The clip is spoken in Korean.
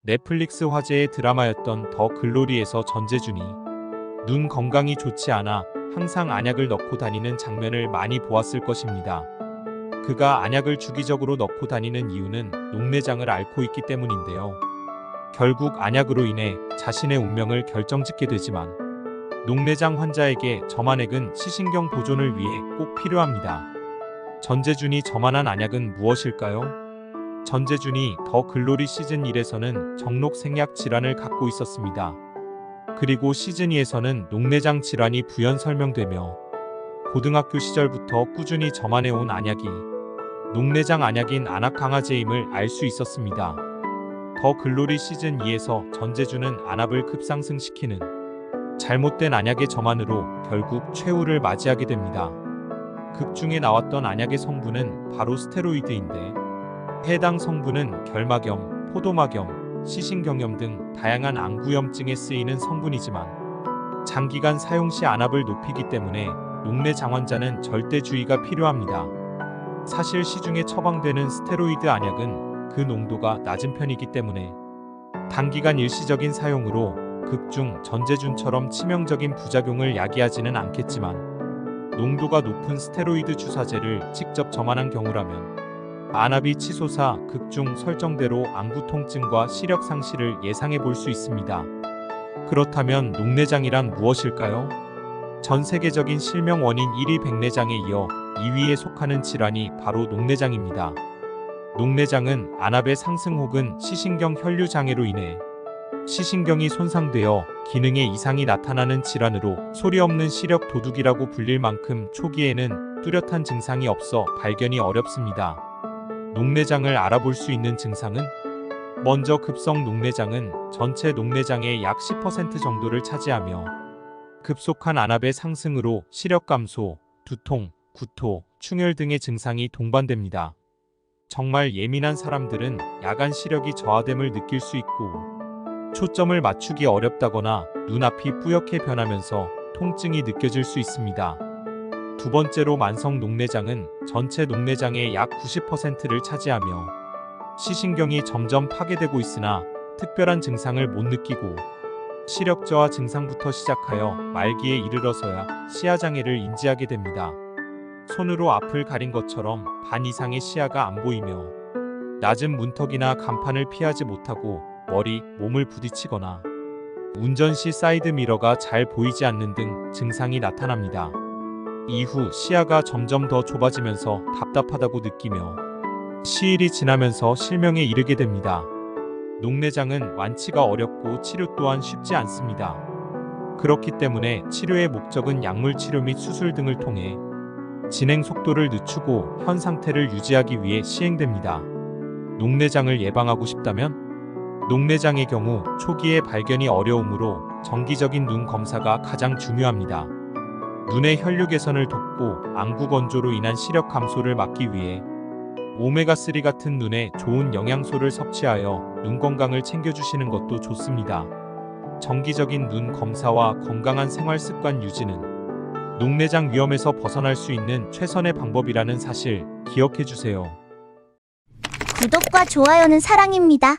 넷플릭스 화제의 드라마였던 더 글로리에서 전재준이 눈 건강이 좋지 않아 항상 안약을 넣고 다니는 장면을 많이 보았을 것입니다. 그가 안약을 주기적으로 넣고 다니는 이유는 녹내장을 앓고 있기 때문인데요. 결국 안약으로 인해 자신의 운명을 결정짓게 되지만 녹내장 환자에게 점안액은 시신경 보존을 위해 꼭 필요합니다. 전재준이 점안한 안약은 무엇일까요? 전재준이 더 글로리 시즌1에서는 정록 생약 질환을 갖고 있었습니다. 그리고 시즌2에서는 녹내장 질환이 부연 설명되며 고등학교 시절부터 꾸준히 점안해온 안약이 녹내장 안약인 안압강화제임을 알 수 있었습니다. 더 글로리 시즌2에서 전재준은 안압을 급상승시키는 잘못된 안약의 점안으로 결국 최후를 맞이하게 됩니다. 극 중에 나왔던 안약의 성분은 바로 스테로이드인데 해당 성분은 결막염, 포도막염, 시신경염 등 다양한 안구염증에 쓰이는 성분이지만 장기간 사용 시 안압을 높이기 때문에 녹내장 환자는 절대 주의가 필요합니다. 사실 시중에 처방되는 스테로이드 안약은 그 농도가 낮은 편이기 때문에 단기간 일시적인 사용으로 극중 전재준처럼 치명적인 부작용을 야기하지는 않겠지만 농도가 높은 스테로이드 주사제를 직접 점안한 경우라면 안압이 치솟아 극중 설정대로 안구 통증과 시력 상실을 예상해 볼 수 있습니다. 그렇다면 녹내장이란 무엇일까요? 전 세계적인 실명 원인 1위 백내장에 이어 2위에 속하는 질환이 바로 녹내장입니다. 녹내장은 안압의 상승 혹은 시신경 혈류 장애로 인해 시신경이 손상되어 기능에 이상이 나타나는 질환으로 소리 없는 시력 도둑이라고 불릴 만큼 초기에는 뚜렷한 증상이 없어 발견이 어렵습니다. 녹내장을 알아볼 수 있는 증상은? 먼저 급성 녹내장은 전체 녹내장의 약 10% 정도를 차지하며 급속한 안압의 상승으로 시력 감소, 두통, 구토, 충혈 등의 증상이 동반됩니다. 정말 예민한 사람들은 야간 시력이 저하됨을 느낄 수 있고 초점을 맞추기 어렵다거나 눈앞이 뿌옇게 변하면서 통증이 느껴질 수 있습니다. 두 번째로 만성 녹내장은 전체 녹내장의 약 90%를 차지하며 시신경이 점점 파괴되고 있으나 특별한 증상을 못 느끼고 시력 저하 증상부터 시작하여 말기에 이르러서야 시야장애를 인지하게 됩니다. 손으로 앞을 가린 것처럼 반 이상의 시야가 안 보이며 낮은 문턱이나 간판을 피하지 못하고 머리, 몸을 부딪히거나 운전 시 사이드 미러가 잘 보이지 않는 등 증상이 나타납니다. 이후 시야가 점점 더 좁아지면서 답답하다고 느끼며 시일이 지나면서 실명에 이르게 됩니다. 녹내장은 완치가 어렵고 치료 또한 쉽지 않습니다. 그렇기 때문에 치료의 목적은 약물 치료 및 수술 등을 통해 진행 속도를 늦추고 현 상태를 유지하기 위해 시행됩니다. 녹내장을 예방하고 싶다면? 녹내장의 경우 초기에 발견이 어려우므로 정기적인 눈 검사가 가장 중요합니다. 눈의 혈류 개선을 돕고 안구 건조로 인한 시력 감소를 막기 위해 오메가3 같은 눈에 좋은 영양소를 섭취하여 눈 건강을 챙겨주시는 것도 좋습니다. 정기적인 눈 검사와 건강한 생활 습관 유지는 녹내장 위험에서 벗어날 수 있는 최선의 방법이라는 사실 기억해주세요. 구독과 좋아요는 사랑입니다.